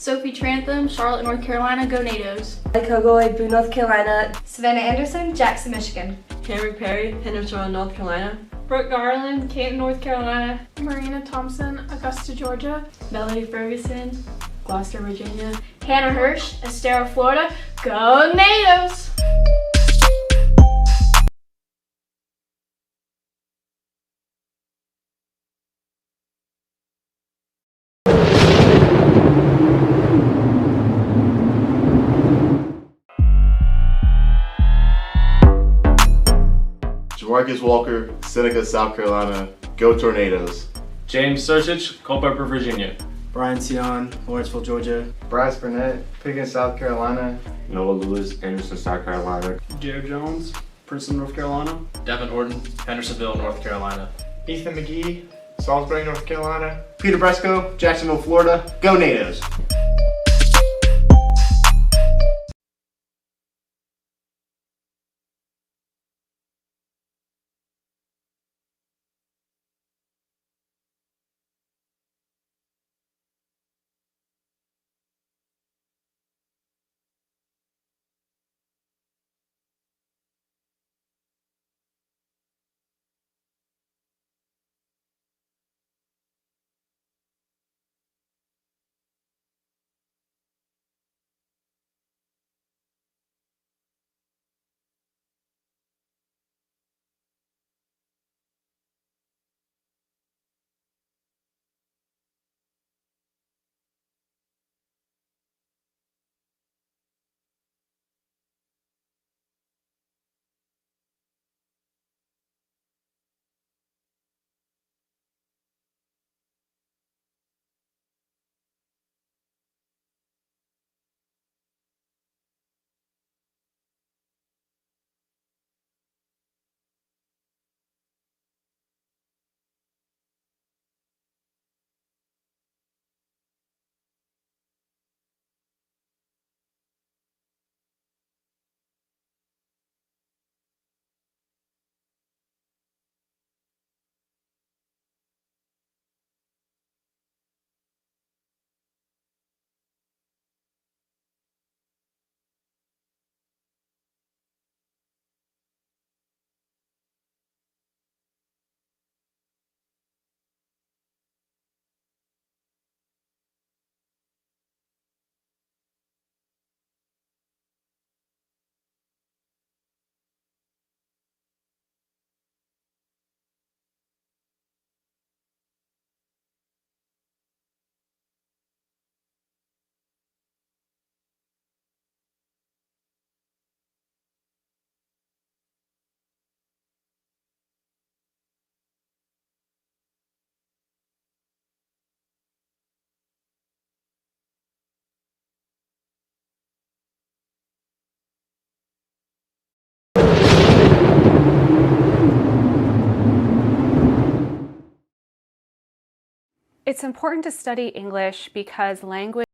Sophie Trantham, Charlotte, North Carolina, go Natos. Kogoy, Boone, North Carolina. Savannah Anderson, Jackson, Michigan. Cameron Perry, Henderson, North Carolina. Brooke Garland, Canton, North Carolina. Marina Thompson, Augusta, Georgia. Melanie Ferguson, Gloucester, Virginia. Hannah Hirsch, Estero, Florida, go Natos. Jamarcus Walker, Seneca, South Carolina, go Tornadoes. James Searchich, Culpeper, Virginia. Brian Sion, Lawrenceville, Georgia. Bryce Burnett, Pickens, South Carolina. Noah Lewis, Anderson, South Carolina. Joe Jones, Princeton, North Carolina. Devin Orton, Hendersonville, North Carolina. Ethan McGee, Salisbury, North Carolina. Peter Bresco, Jacksonville, Florida, go Natos. It's important to study English because language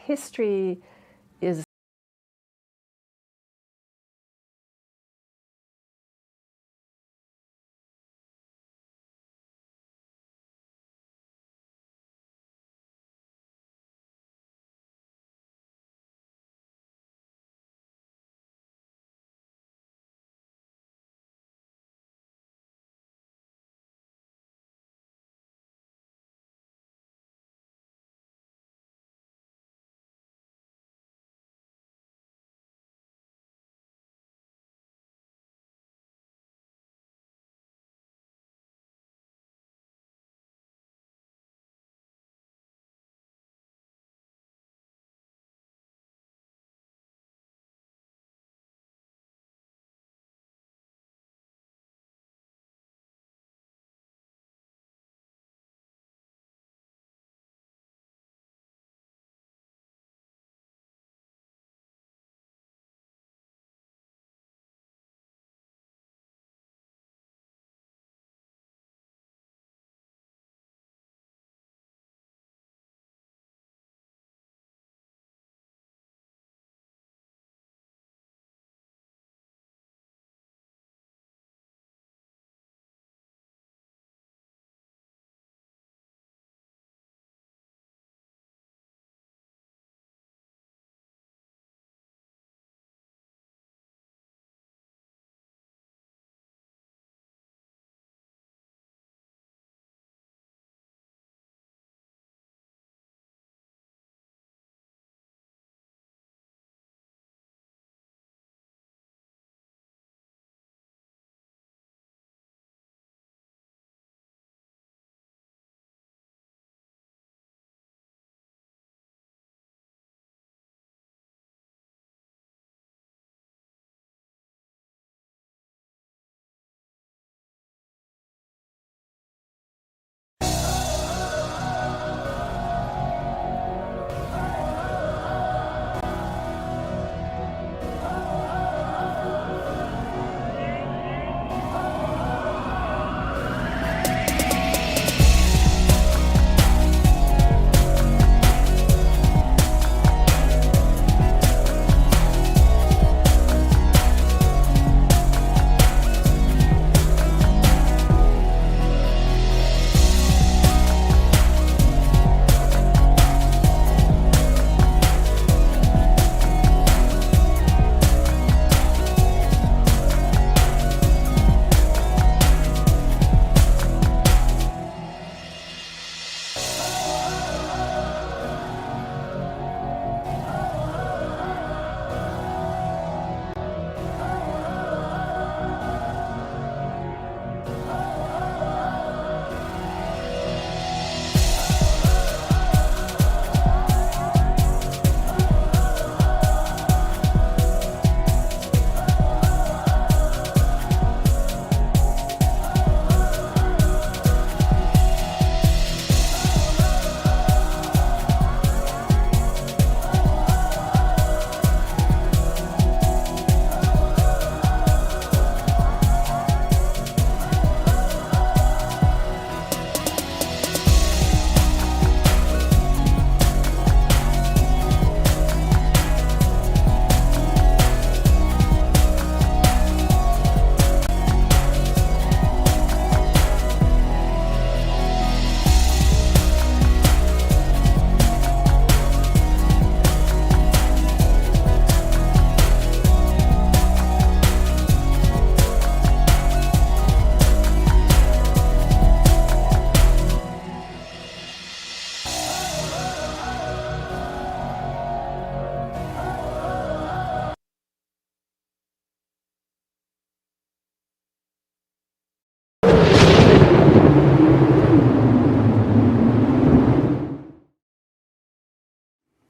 History is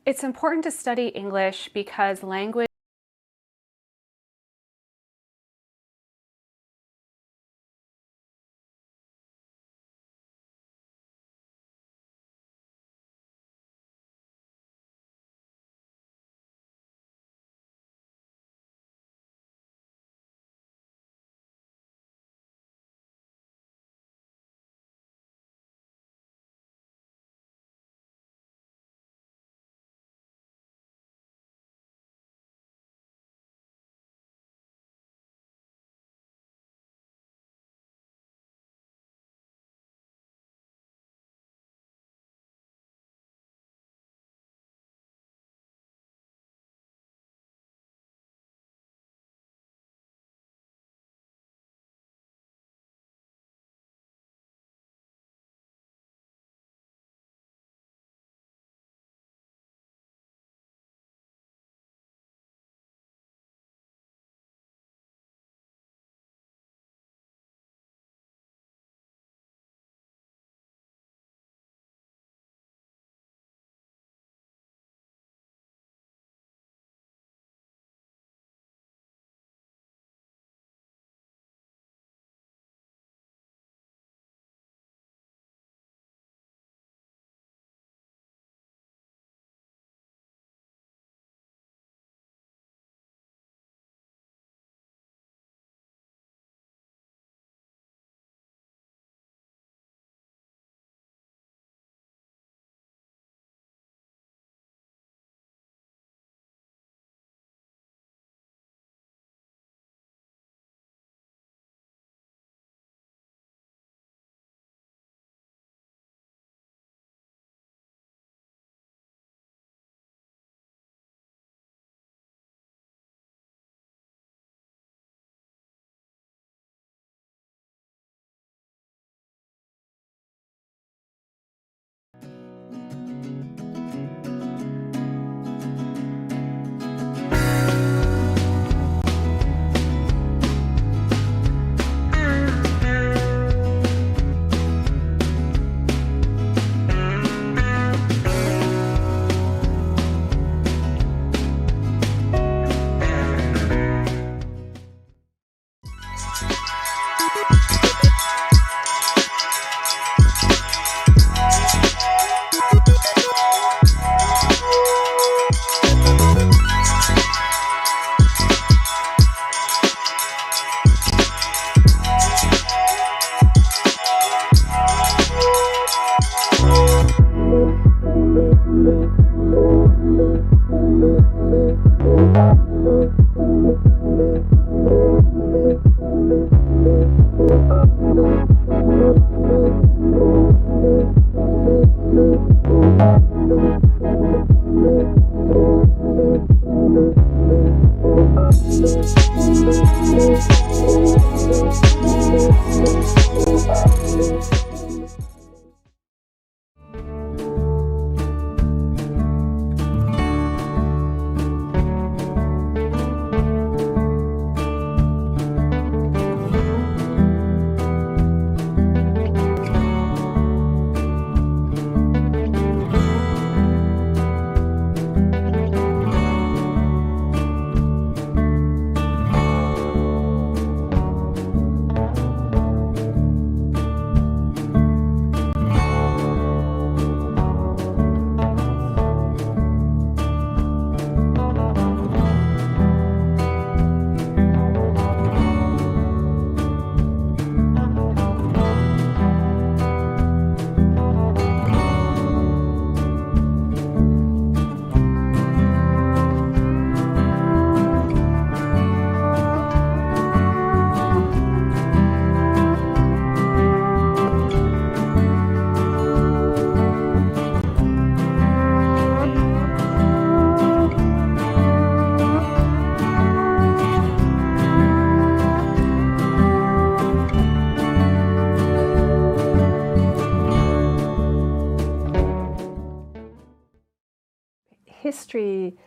It's important to study English because language history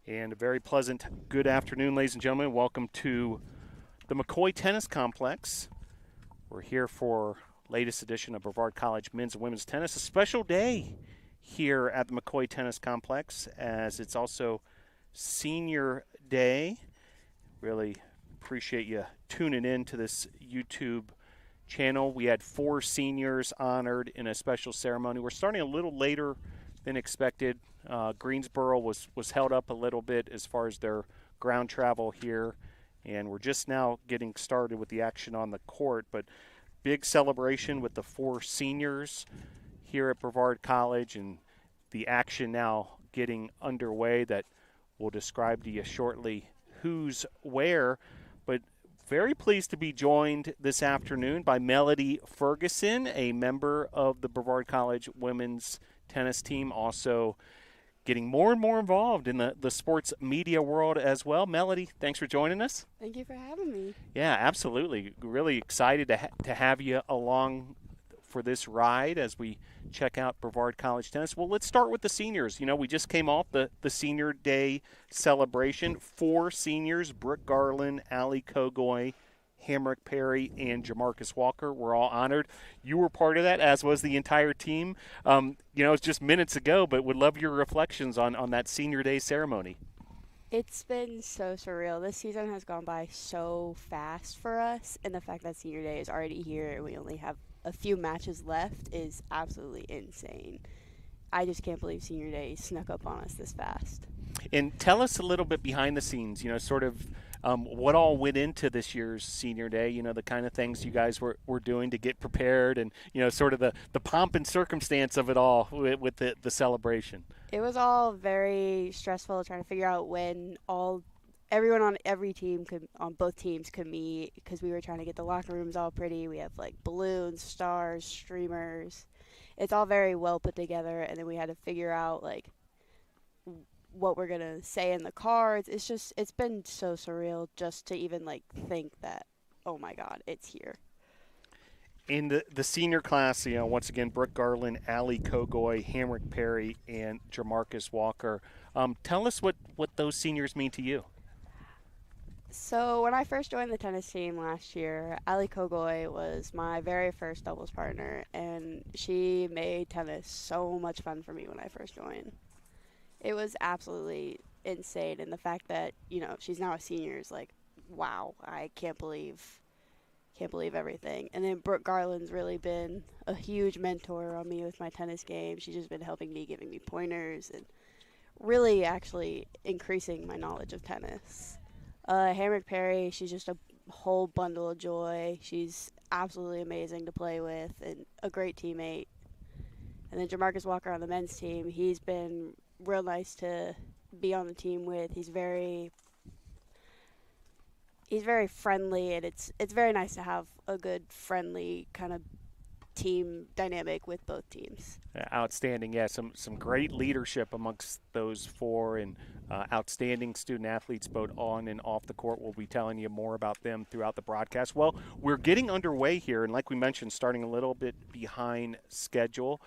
And a very pleasant good afternoon, ladies and gentlemen. Welcome to the McCoy Tennis Complex. We're here for latest edition of Brevard College men's and women's tennis. A special day here at the McCoy Tennis Complex, as it's also Senior Day. Really appreciate you tuning in to this YouTube channel. We had 4 seniors honored in a special ceremony. We're starting a little later than expected. Greensboro was held up a little bit as far as their ground travel here, and we're just now getting started with the action on the court. But big celebration with the 4 seniors here at Brevard College, and the action now getting underway that we'll describe to you shortly who's where. But very pleased to be joined this afternoon by Melody Ferguson, a member of the Brevard College women's tennis team, also getting more and more involved in the sports media world as well. Melody, thanks for joining us. Thank you for having me. Yeah, absolutely. Really excited to have you along for this ride as we check out Brevard College tennis. Well, let's start with the seniors. You know, we just came off the Senior Day celebration. 4 seniors, Brooke Garland, Allie Kogoy, Hamrick Perry, and Jamarcus Walker were all honored. You were part of that, as was the entire team. It's just minutes ago, but would love your reflections on that Senior Day ceremony. It's been so surreal. This season has gone by so fast for us, and the fact that Senior Day is already here and we only have a few matches left is absolutely insane. I just can't believe Senior Day snuck up on us this fast. And tell us a little bit behind the scenes, what all went into this year's Senior Day, the kind of things you guys were doing to get prepared, and, sort of the pomp and circumstance of it all with the celebration. It was all very stressful trying to figure out when everyone on both teams could meet, because we were trying to get the locker rooms all pretty. We have like balloons, stars, streamers. It's all very well put together, and then we had to figure out like what we're gonna say in the cards. It's been so surreal just to even like think that, oh my God, it's here. In the senior class, once again, Brooke Garland, Allie Kogoy, Hamrick Perry, and Jamarcus Walker. Tell us what those seniors mean to you. So when I first joined the tennis team last year, Allie Kogoy was my very first doubles partner, and she made tennis so much fun for me when I first joined. It was absolutely insane, and the fact that, she's now a senior is like, wow, I can't believe everything. And then Brooke Garland's really been a huge mentor on me with my tennis game. She's just been helping me, giving me pointers, and really actually increasing my knowledge of tennis. Hamrick Perry, she's just a whole bundle of joy. She's absolutely amazing to play with and a great teammate. And then Jamarcus Walker on the men's team, he's been real nice to be on the team with. He's very friendly, and it's very nice to have a good, friendly kind of team dynamic with both teams. Outstanding. Yeah, some great leadership amongst those 4, and outstanding student athletes both on and off the court. We'll be telling you more about them throughout the broadcast. Well, we're getting underway here, and like we mentioned, starting a little bit behind schedule.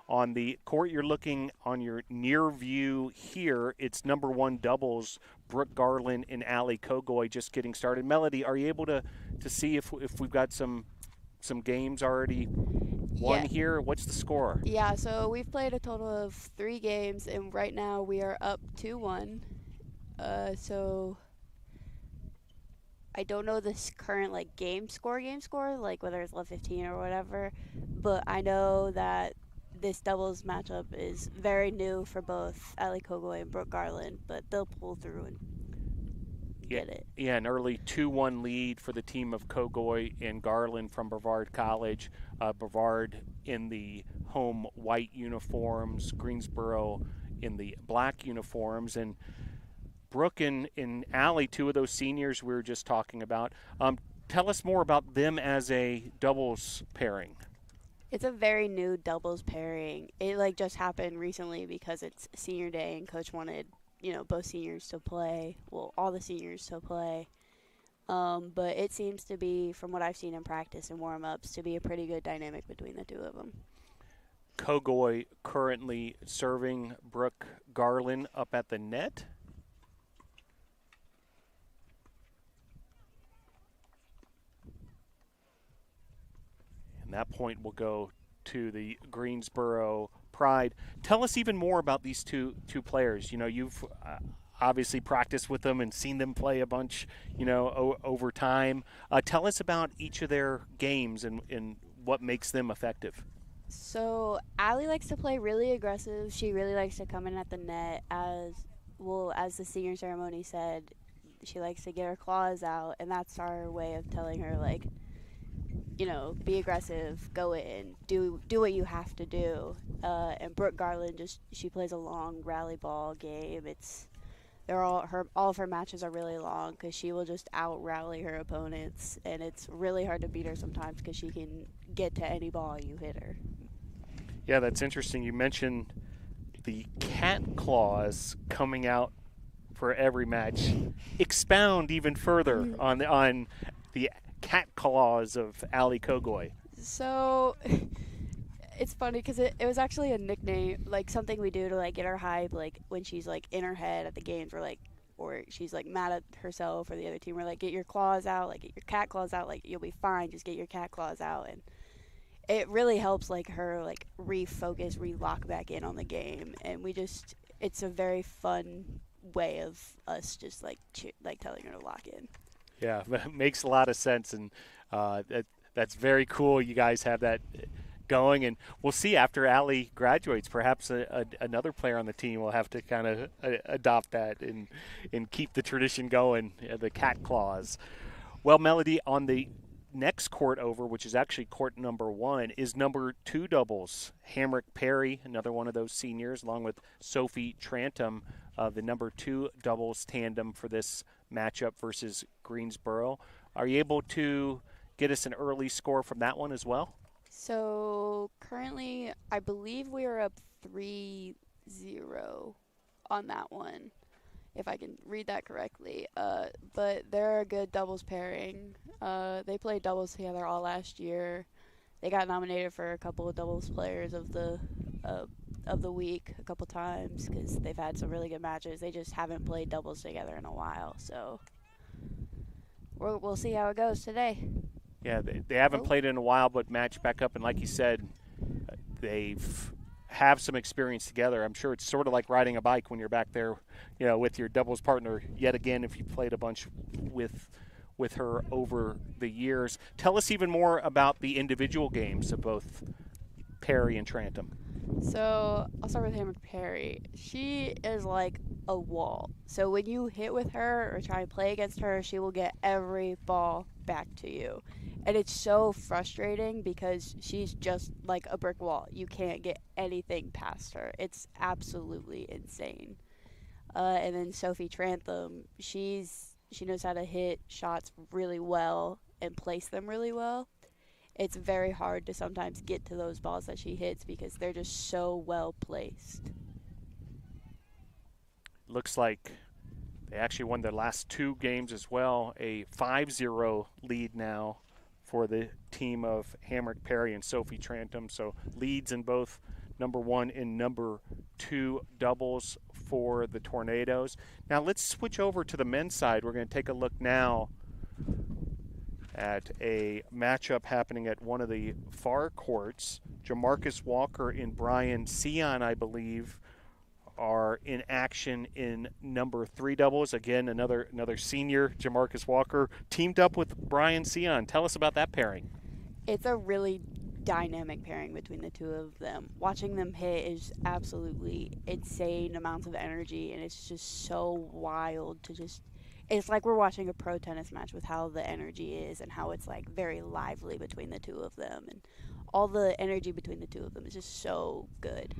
On the court, you're looking on your near view here. It's number 1 doubles, Brooke Garland and Allie Kogoy just getting started. Melody, are you able to see if we've got some games already won here? What's the score? Yeah, so we've played a total of 3 games, and right now we are up 2-1. So I don't know this current game score, like whether it's 11-15 or whatever, but I know that this doubles matchup is very new for both Allie Kogoy and Brooke Garland, but they'll pull through and get it. Yeah, an early 2-1 lead for the team of Kogoy and Garland from Brevard College. Brevard in the home white uniforms, Greensboro in the black uniforms, and Brooke and Allie, 2 of those seniors we were just talking about. Tell us more about them as a doubles pairing. It's a very new doubles pairing. It just happened recently because it's Senior Day and Coach wanted, both seniors to play. Well, all the seniors to play. But it seems to be, from what I've seen in practice and warm-ups, to be a pretty good dynamic between the 2 of them. Kogoy currently serving Brooke Garland up at the net. that point will go to the Greensboro Pride. Tell us even more about these two players. You know, you've obviously practiced with them and seen them play a bunch, over time. Tell us about each of their games and what makes them effective. So Allie likes to play really aggressive. She really likes to come in at the net. As the senior ceremony said, she likes to get her claws out, and that's our way of telling her, like, be aggressive, go in, do what you have to do. And Brooke Garland, she plays a long rally ball game. All of her matches are really long because she will just out rally her opponents, and it's really hard to beat her sometimes because she can get to any ball you hit her. Yeah, that's interesting. You mentioned the cat claws coming out for every match. Expound even further on the cat claws of Allie Kogoy. So it's funny because it was actually a nickname, like something we do to like get her hype, like when she's like in her head at the games, or she's like mad at herself or the other team. We're like, get your claws out, like get your cat claws out, like you'll be fine, just get your cat claws out. And it really helps like her like refocus, re-lock back in on the game. And it's a very fun way of us just like telling her to lock in. Yeah, that makes a lot of sense, and that's very cool. You guys have that going, and we'll see after Allie graduates. Perhaps another player on the team will have to kind of adopt that and keep the tradition going, the cat claws. Well, Melody, on the next court over, which is actually court number 1, is number 2 doubles. Hamrick Perry, another one of those seniors, along with Sophie Trantum, the number 2 doubles tandem for this matchup versus Greensboro. Are you able to get us an early score from that one as well? So currently, I believe we are up 3-0 on that one, if I can read that correctly. But they're a good doubles pairing. They played doubles together all last year. They got nominated for a couple of doubles players of the week a couple times because they've had some really good matches. They just haven't played doubles together in a while, so we'll see how it goes today. Yeah, they haven't played in a while, but matched back up, and like you said, have some experience together. I'm sure it's sort of like riding a bike when you're back there, with your doubles partner. Yet again, if you played a bunch with her over the years. Tell us even more about the individual games of both Perry and Trantum. So I'll start with Hamrick Perry. She is like a wall. So when you hit with her or try and play against her, she will get every ball back to you. And it's so frustrating because she's just like a brick wall. You can't get anything past her. It's absolutely insane. And then Sophie Trantham, she knows how to hit shots really well and place them really well. It's very hard to sometimes get to those balls that she hits because they're just so well placed. Looks like they actually won their last 2 games as well. A 5-0 lead now for the team of Hamrick Perry and Sophie Trantham. So leads in both number 1 and number 2 doubles for the Tornadoes. Now let's switch over to the men's side. We're going to take a look now at a matchup happening at one of the far courts. Jamarcus Walker and Brian Sion, I believe, are in action in number 3 doubles. Again, another senior, Jamarcus Walker, teamed up with Brian Sion. Tell us about that pairing. It's a really dynamic pairing between the two of them. Watching them hit is absolutely insane amounts of energy, and it's just so wild to just... It's like we're watching a pro tennis match with how the energy is and how it's like very lively between the two of them. And all the energy between the two of them is just so good.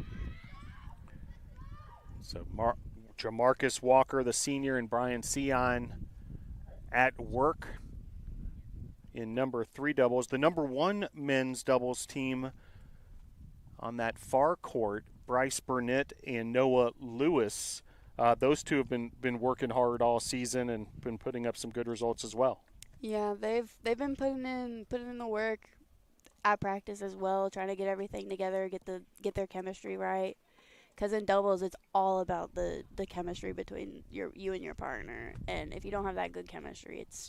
So Jamarcus Walker, the senior, and Brian Sion at work in number 3 doubles. The number 1 men's doubles team on that far court, Bryce Burnett and Noah Lewis. Those two have been working hard all season and been putting up some good results as well. Yeah, they've been putting in the work at practice as well, trying to get everything together, get their chemistry right. Because in doubles, it's all about the chemistry between you and your partner. And if you don't have that good chemistry, it's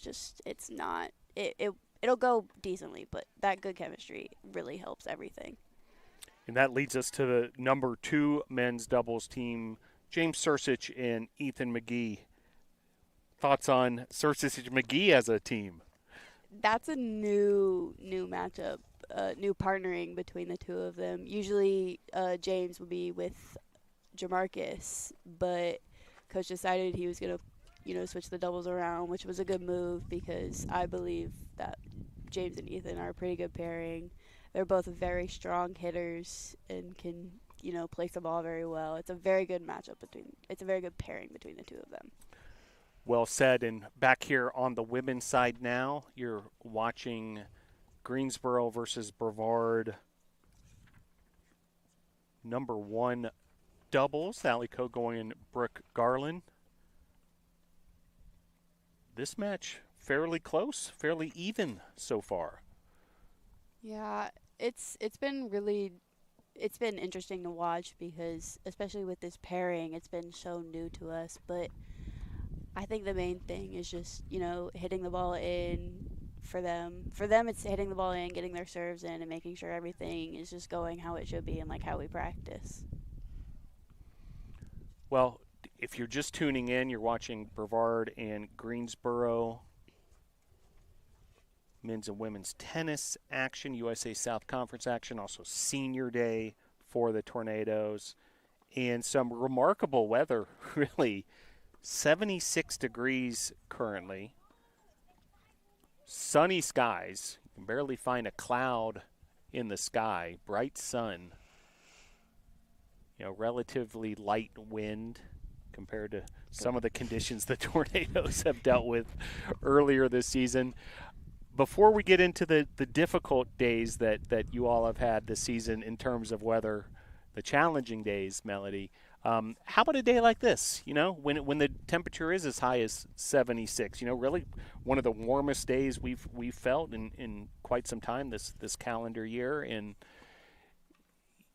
it'll go decently, but that good chemistry really helps everything. And that leads us to the number 2 men's doubles team, James Sursich and Ethan McGee. Thoughts on Sursich and McGee as a team? That's a new matchup, new partnering between the two of them. Usually James would be with Jamarcus, but Coach decided he was going to, switch the doubles around, which was a good move because I believe that James and Ethan are a pretty good pairing. They're both very strong hitters and can, place the ball very well. It's a very good it's a very good pairing between the two of them. Well said. And back here on the women's side now, you're watching Greensboro versus Brevard. Number 1 doubles, Allie Kogoy and Brooke Garland. This match fairly close, fairly even so far. Yeah, it's been interesting to watch because especially with this pairing, it's been so new to us, but I think the main thing is just, hitting the ball in for them. For them, it's hitting the ball in, getting their serves in, and making sure everything is just going how it should be and like how we practice. Well, if you're just tuning in, you're watching Brevard and Greensboro men's and women's tennis action, USA South Conference action, also senior day for the Tornadoes, and some remarkable weather, really. 76 degrees currently. Sunny skies. You can barely find a cloud in the sky. Bright sun. Relatively light wind compared to some of the conditions the Tornadoes have dealt with earlier this season. Before we get into the difficult days that you all have had this season in terms of weather, the challenging days, Melody, how about a day like this, when the temperature is as high as 76, really one of the warmest days we've felt in quite some time this calendar year, and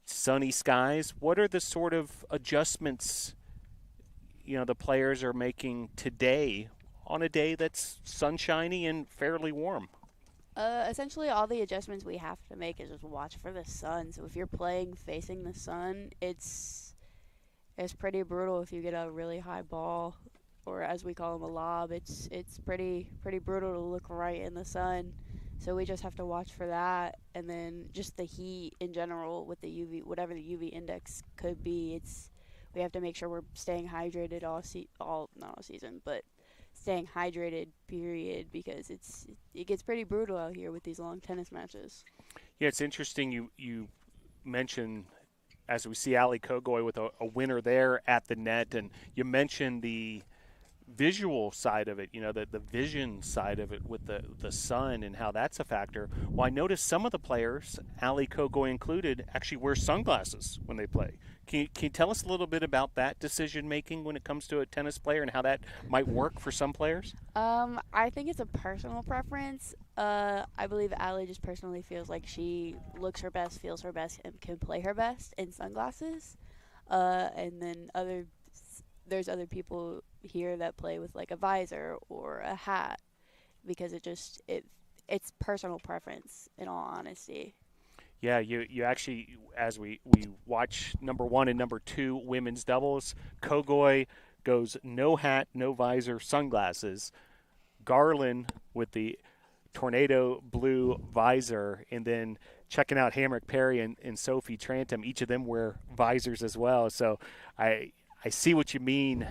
sunny skies. What are the sort of adjustments, the players are making today on a day that's sunshiny and fairly warm? Essentially, all the adjustments we have to make is just watch for the sun. So if you're playing facing the sun, it's pretty brutal if you get a really high ball, or as we call them, a lob. It's pretty brutal to look right in the sun. So we just have to watch for that, and then just the heat in general with the UV, whatever the UV index could be. We have to make sure we're staying hydrated not all season, but staying hydrated, period, because it gets pretty brutal out here with these long tennis matches. Yeah, it's interesting you mentioned, as we see Allie Kogoy with a winner there at the net, and you mentioned the visual side of it, the vision side of it with the sun and how that's a factor. Well, I noticed some of the players, Allie Kogoy included, actually wear sunglasses when they play. Can you tell us a little bit about that decision making when it comes to a tennis player and how that might work for some players? I think it's a personal preference. I believe Allie just personally feels like she looks her best, feels her best, and can play her best in sunglasses. And then there's other people here that play with like a visor or a hat because it's personal preference, in all honesty. Yeah, you actually, as we watch number 1 and number 2 women's doubles, Kogoy goes no hat, no visor, sunglasses. Garland with the tornado blue visor, and then checking out Hamrick Perry and Sophie Trantham. Each of them wear visors as well. So I see what you mean,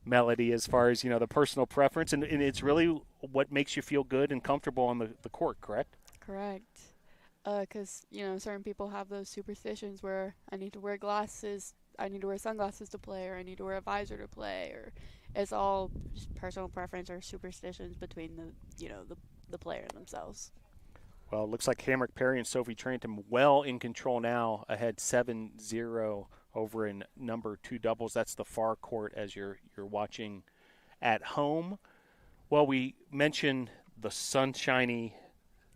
Melody, as far as the personal preference, and it's really what makes you feel good and comfortable on the court, correct? Correct. Because certain people have those superstitions where I need to wear glasses, I need to wear sunglasses to play, or I need to wear a visor to play, or it's all just personal preference or superstitions between the player themselves. Well, it looks like Hamrick Perry and Sophie Trantham well in control now, ahead 7-0 over in number 2 doubles. That's the far court as you're watching at home. Well, we mentioned the sunshiny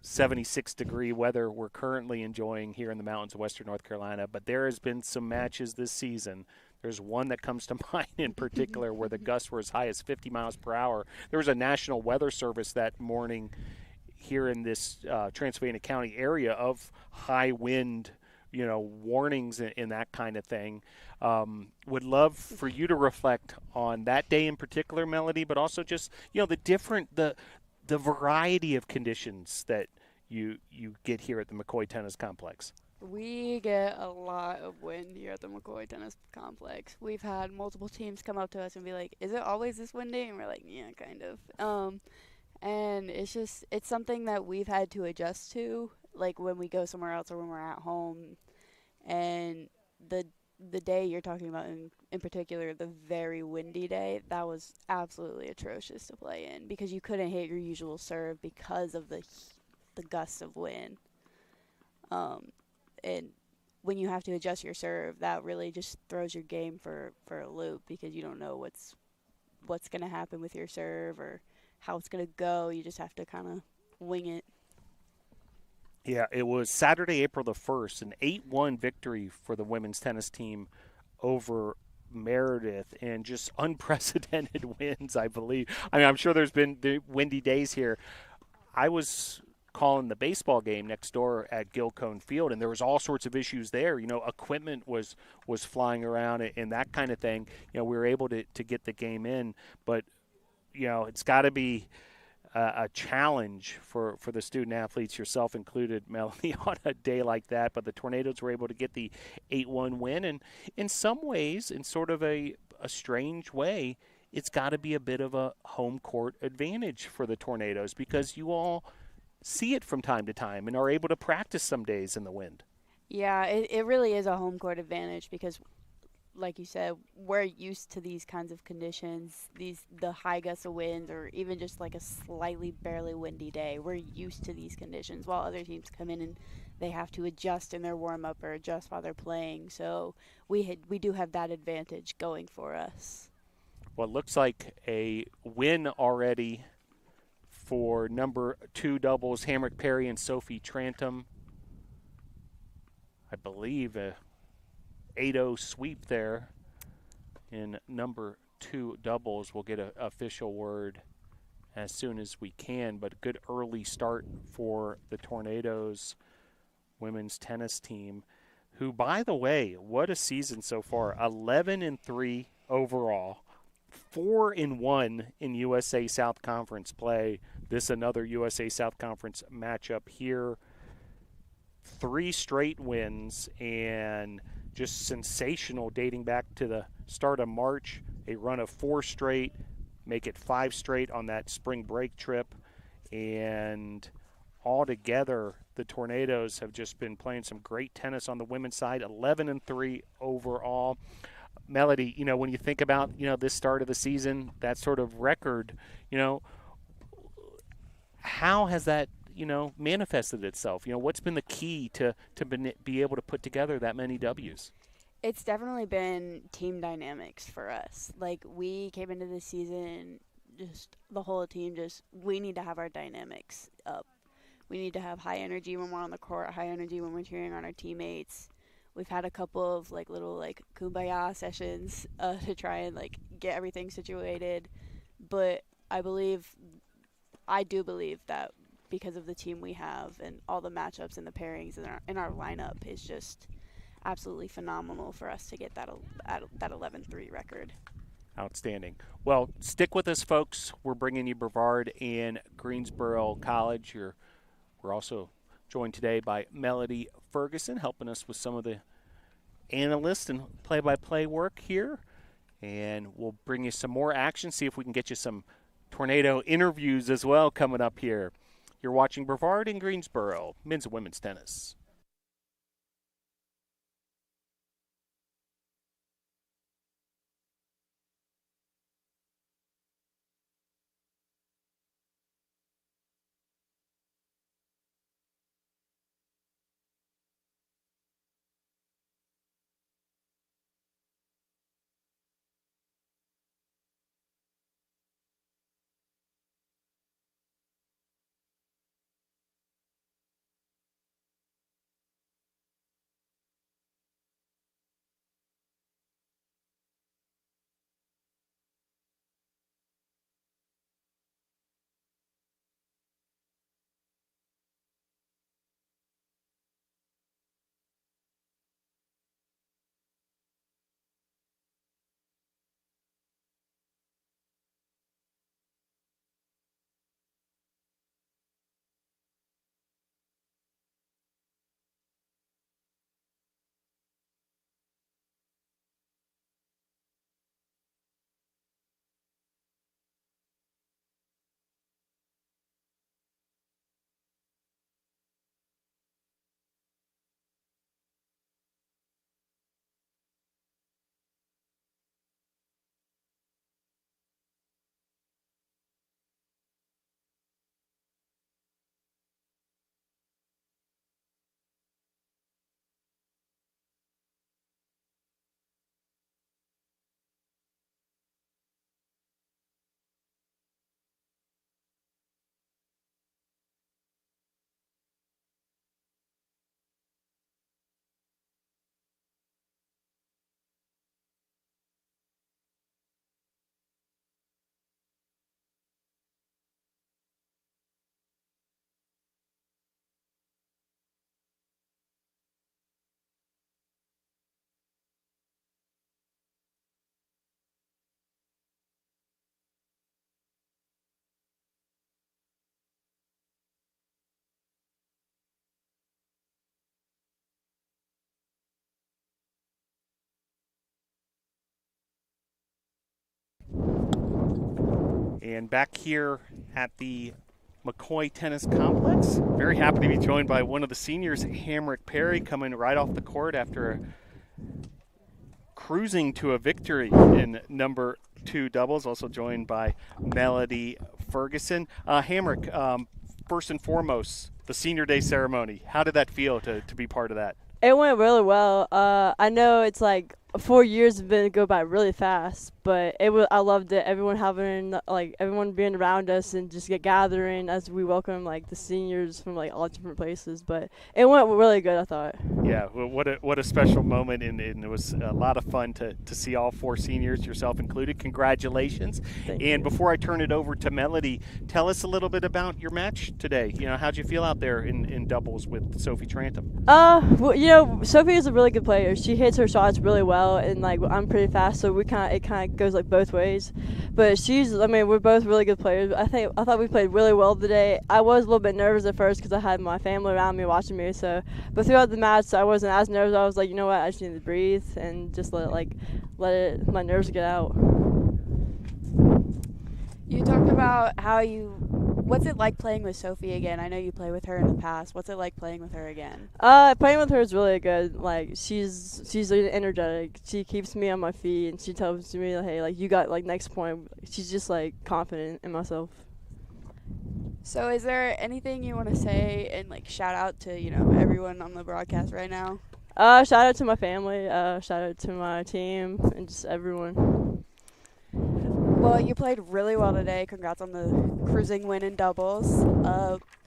76-degree weather we're currently enjoying here in the mountains of western North Carolina, but there has been some matches this season. There's one that comes to mind in particular where the gusts were as high as 50 miles per hour. There was a National Weather Service that morning here in this Transylvania County area of high wind, warnings and that kind of thing. Would love for you to reflect on that day in particular, Melody, but also just, the variety of conditions that you get here at the McCoy Tennis Complex. We get a lot of wind here at the McCoy Tennis Complex. We've had multiple teams come up to us and be like, is it always this windy? And we're like, yeah, kind of. And it's something that we've had to adjust to, like when we go somewhere else or when we're at home. And the day you're talking about in particular, the very windy day, that was absolutely atrocious to play in because you couldn't hit your usual serve because of the gusts of wind. And when you have to adjust your serve, that really just throws your game for a loop because you don't know what's going to happen with your serve or how it's going to go. You just have to kind of wing it. Yeah, it was Saturday, April the 1st, an 8-1 victory for the women's tennis team over Meredith, and just unprecedented wins, I believe. I mean, I'm sure there's been the windy days here. I was calling the baseball game next door at Gilcone Field, and there was all sorts of issues there. Equipment was flying around and that kind of thing. We were able to get the game in, but it's got to be a challenge for the student athletes, yourself included, Melanie, on a day like that. But the Tornadoes were able to get the 8-1 win, and in some ways, in sort of a strange way, it's got to be a bit of a home court advantage for the Tornadoes because you all see it from time to time and are able to practice some days in the wind. Yeah, it really is a home court advantage because, like you said, we're used to these kinds of conditions, the high gusts of winds, or even just like a slightly barely windy day. We're used to these conditions, while other teams come in and they have to adjust in their warm-up or adjust while they're playing. So we do have that advantage going for us. Well, it looks like a win already for number 2 doubles, Hamrick Perry and Sophie Trantum. I believe a 8-0 sweep there in number 2 doubles. We'll get an official word as soon as we can, but a good early start for the Tornadoes women's tennis team, who, by the way, what a season so far. 11-3 overall. 4-1 in USA South Conference play. This another USA South Conference matchup here. 3 straight wins and just sensational dating back to the start of March. A run of 4 straight, make it 5 straight on that spring break trip. And altogether, the Tornadoes have just been playing some great tennis on the women's side. 11-3 overall. Melody, when you think about, this start of the season, that sort of record, how has that, manifested itself? What's been the key to be able to put together that many W's? It's definitely been team dynamics for us. Like, we came into the season, just the whole team, we need to have our dynamics up. We need to have high energy when we're on the court, high energy when we're cheering on our teammates. We've had a couple of little kumbaya sessions to try and get everything situated, but I do believe that because of the team we have and all the matchups and the pairings in our lineup is just absolutely phenomenal for us to get that 11-3 record. Outstanding. Well, stick with us, folks. We're bringing you Brevard and Greensboro College. We're also joined today by Melody Ferguson, helping us with some of the analyst and play-by-play work here. And we'll bring you some more action, see if we can get you some Tornado interviews as well coming up here. You're watching Brevard and Greensboro, men's and women's tennis. And back here at the McCoy Tennis Complex, very happy to be joined by one of the seniors, Hamrick Perry, coming right off the court after cruising to a victory in number 2 doubles, also joined by Melody Ferguson. Hamrick, first and foremost, the senior day ceremony. How did that feel to be part of that? It went really well. I know it's like 4 years have been go by really fast, but I loved it. Everyone being around us and just gathering as we welcome the seniors from all different places. But it went really good, I thought. Yeah, well, what a special moment, and it was a lot of fun to see all 4 seniors, yourself included. Congratulations! And before I turn it over to Melody, tell us a little bit about your match today. How'd you feel out there in doubles with Sophie Trantham? Sophie is a really good player. She hits her shots really well, and I'm pretty fast, so it kind of goes both ways. But we're both really good players. I thought we played really well today. I was a little bit nervous at first because I had my family around me watching me. But throughout the match, I wasn't as nervous. I was like, you know what, I just need to breathe and just let my nerves get out. You talked about what's it like playing with Sophie again? I know you played with her in the past. What's it like playing with her again? Playing with her is really good. She's energetic. She keeps me on my feet, and she tells me, hey, you got next point. She's just confident in myself. So is there anything you want to say and shout out to everyone on the broadcast right now? Shout out to my family. Shout out to my team and just everyone. Well, you played really well today. Congrats on the cruising win in doubles.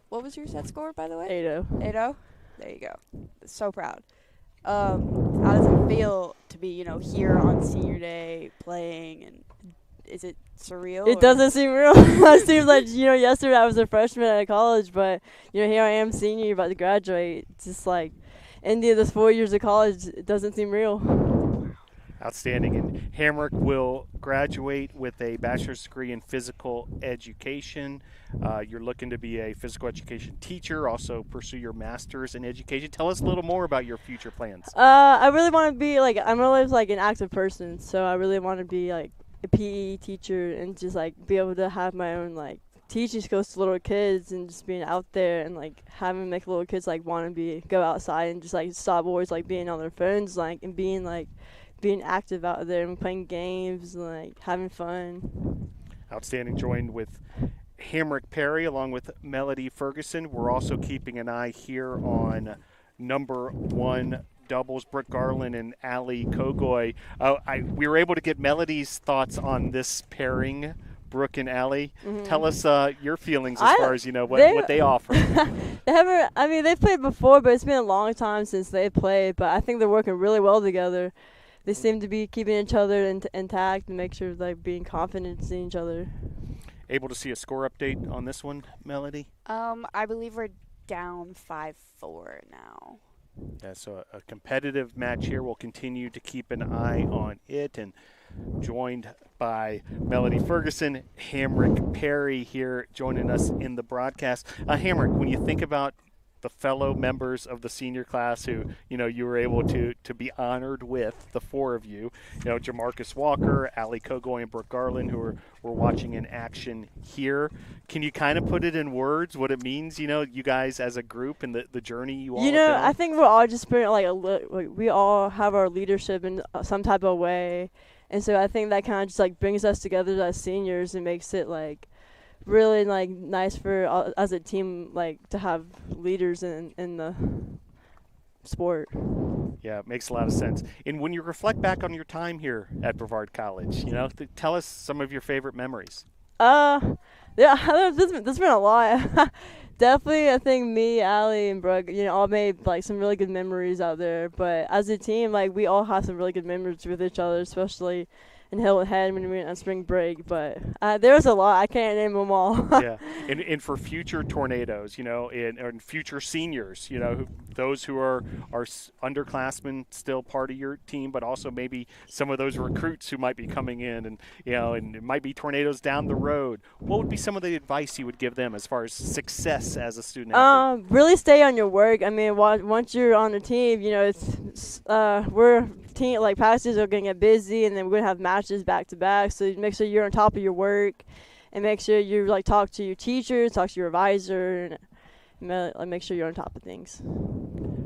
What was your set score, by the way? 8-0. 8-0? There you go. So proud. How does it feel to be, here on senior day playing, and is it surreal? It doesn't seem real. It seems like, yesterday I was a freshman at college, but, here I am senior, about to graduate. It's just ending this 4 years of college, it doesn't seem real. Outstanding. And Hamrick will graduate with a bachelor's degree in physical education. You're looking to be a physical education teacher, also pursue your master's in education. Tell us a little more about your future plans. I really want to be I'm always an active person, so I really want to be a PE teacher and just be able to have my own teaching skills to little kids and just being out there and having make little kids want to go outside and just stop always being on their phones and being active out there and playing games and having fun. Outstanding. Joined with Hamrick Perry along with Melody Ferguson. We're also keeping an eye here on number 1 doubles, Brooke Garland and Ali Kogoy. We were able to get Melody's thoughts on this pairing, Brooke and Ali. Mm-hmm. Tell us your feelings as far as what they offer. They've played before, but it's been a long time since they've played. But I think they're working really well together. They seem to be keeping each other intact and make sure being confident in each other. Able to see a score update on this one, Melody? I believe we're down 5-4 now. Yeah, so a competitive match here. We'll continue to keep an eye on it. And joined by Melody Ferguson, Hamrick Perry here joining us in the broadcast. Hamrick, when you think about the fellow members of the senior class who, you were able to be honored with, the 4 of you, Jamarcus Walker, Ali Kogoy, and Brooke Garland, who were watching in action here. Can you kind of put it in words what it means, you guys as a group and the journey you all have been on? I think we're all just been we all have our leadership in some type of way. And so I think that kind of just brings us together as seniors and makes it really nice for as a team to have leaders in the sport. Yeah, it makes a lot of sense. And when you reflect back on your time here at Brevard College, tell us some of your favorite memories. Yeah, there's been a lot. Definitely, I think me, Ali, and Brooke, all made some really good memories out there. But as a team, we all have some really good memories with each other, especially in Hilton Head when we went on spring break. But there's a lot. I can't name them all. Yeah, and for future tornadoes, and future seniors, those who are underclassmen still part of your team, but also maybe some of those recruits who might be coming in, and and it might be tornadoes down the road. What would be some of the advice you would give them as far as success as a student athlete? Really stay on your work. Once you're on the team, we're practices are going to get busy, and then we're going to have matches back to back. So make sure you're on top of your work and make sure you like talk to your teacher, talk to your advisor, and make sure you're on top of things.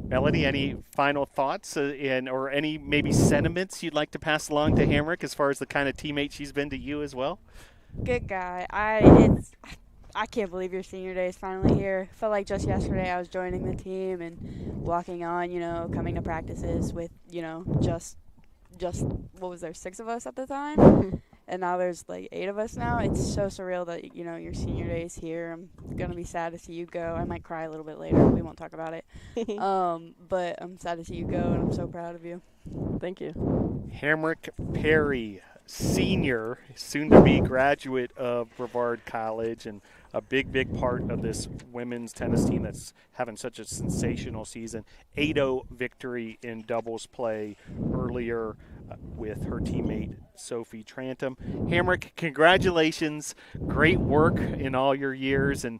Melody, any final thoughts or any maybe sentiments you'd like to pass along to Hamrick as far as the kind of teammate she's been to you as well? Good guy. I can't believe your senior day is finally here. Felt like just yesterday I was joining the team and walking on, coming to practices with, just what was there, 6 of us at the time? And now there's like 8 of us now. It's so surreal that, your senior day is here. I'm going to be sad to see you go. I might cry a little bit later. We won't talk about it. But I'm sad to see you go, and I'm so proud of you. Thank you. Hamrick Perry, senior, soon-to-be graduate of Brevard College, and a big part of this women's tennis team that's having such a sensational season. 8-0 victory in doubles play earlier with her teammate Sophie Trantum. Hamrick, congratulations. Great work in all your years, and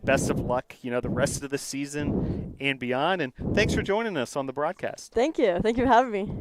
best of luck, the rest of the season and beyond. And thanks for joining us on the broadcast. Thank you. Thank you for having me.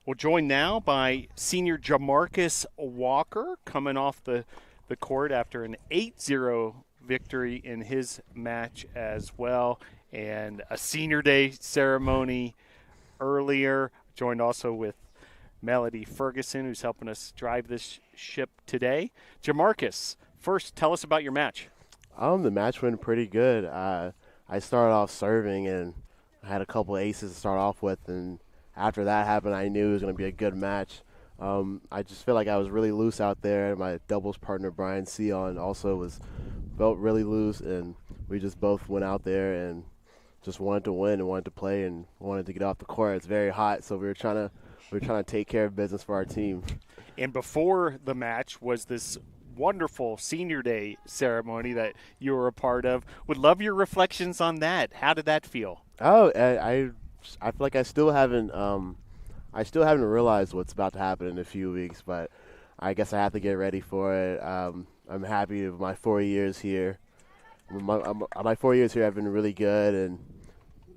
We're joined now by senior Jamarcus Walker, coming off the court after an 8-0 victory in his match as well, and a senior day ceremony earlier. Joined also with Melody Ferguson, who's helping us drive this ship today. Jamarcus, first, tell us about your match. The match went pretty good. I started off serving, and I had a couple aces to start off with, and after that happened, I knew it was going to be a good match. I just feel like I was really loose out there. My doubles partner, Brian Sion, also felt really loose, and we just both went out there and just wanted to win and wanted to play and wanted to get off the court. It's very hot, so we were trying to take care of business for our team. And before the match was this wonderful senior day ceremony that you were a part of. Would love your reflections on that. How did that feel? Oh, I feel like I still haven't realized what's about to happen in a few weeks, but I guess I have to get ready for it. I'm happy with my 4 years here. My 4 years here have been really good, and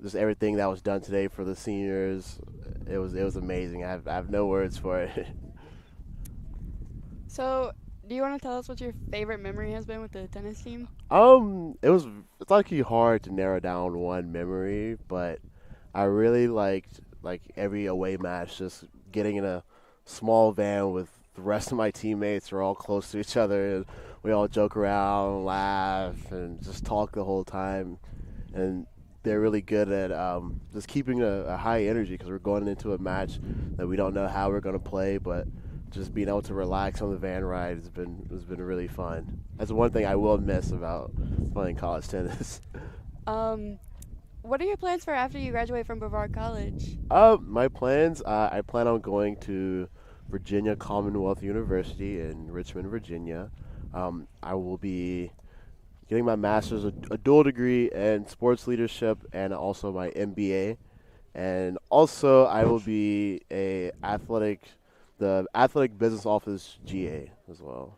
just everything that was done today for the seniors, it was amazing. I have no words for it. So, do you want to tell us what your favorite memory has been with the tennis team? It's actually hard to narrow down one memory, but I really liked every away match, just getting in a small van with the rest of my teammates. We're all close to each other, and we all joke around, laugh, and just talk the whole time. And they're really good at just keeping a high energy because we're going into a match that we don't know how we're going to play, but just being able to relax on the van ride has been really fun. That's one thing I will miss about playing college tennis. What are your plans for after you graduate from Brevard College? My plans, I plan on going to Virginia Commonwealth University in Richmond, Virginia. I will be getting my master's, a dual degree in sports leadership, and also my MBA. And also I will be the athletic business office GA as well.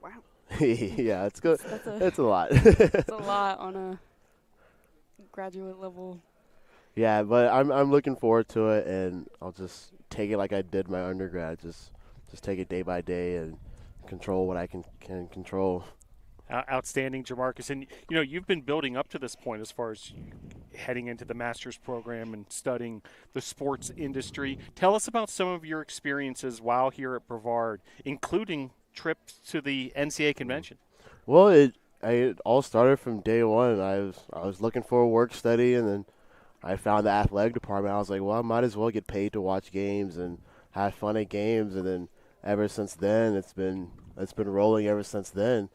Wow. Yeah, it's good. It's a lot. It's a lot on a graduate level. Yeah, but I'm looking forward to it, and I'll just take it like I did my undergrad. Just take it day by day and control what I can control. Outstanding, Jamarcus. And, you've been building up to this point as far as heading into the master's program and studying the sports industry. Tell us about some of your experiences while here at Brevard, including trips to the NCAA convention. Well, it all started from day one. I was looking for a work study, and then I found the athletic department. I was like, well, I might as well get paid to watch games and have fun at games. And then ever since then, it's been rolling ever since then.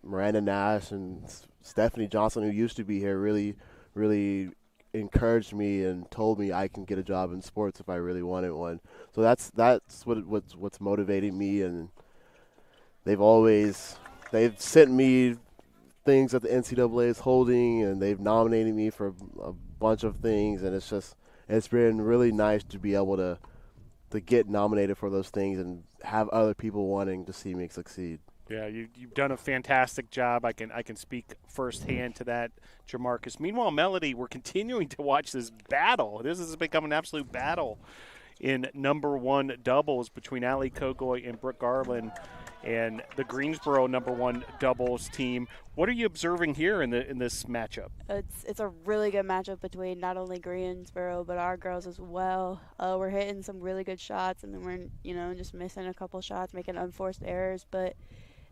Miranda Nash and Stephanie Johnson, who used to be here, really, really encouraged me and told me I can get a job in sports if I really wanted one. So that's what's motivating me, and they've sent me things that the NCAA is holding, and they've nominated me for a bunch of things, and it's been really nice to be able to get nominated for those things and have other people wanting to see me succeed. Yeah, you've done a fantastic job. I can speak firsthand to that, Jamarcus. Meanwhile, Melody, we're continuing to watch this battle. This has become an absolute battle in number one doubles between Ali Kogoy and Brooke Garland and the Greensboro number one doubles team. What are you observing here in this matchup? It's a really good matchup between not only Greensboro but our girls as well. We're hitting some really good shots, and then we're just missing a couple shots, making unforced errors, but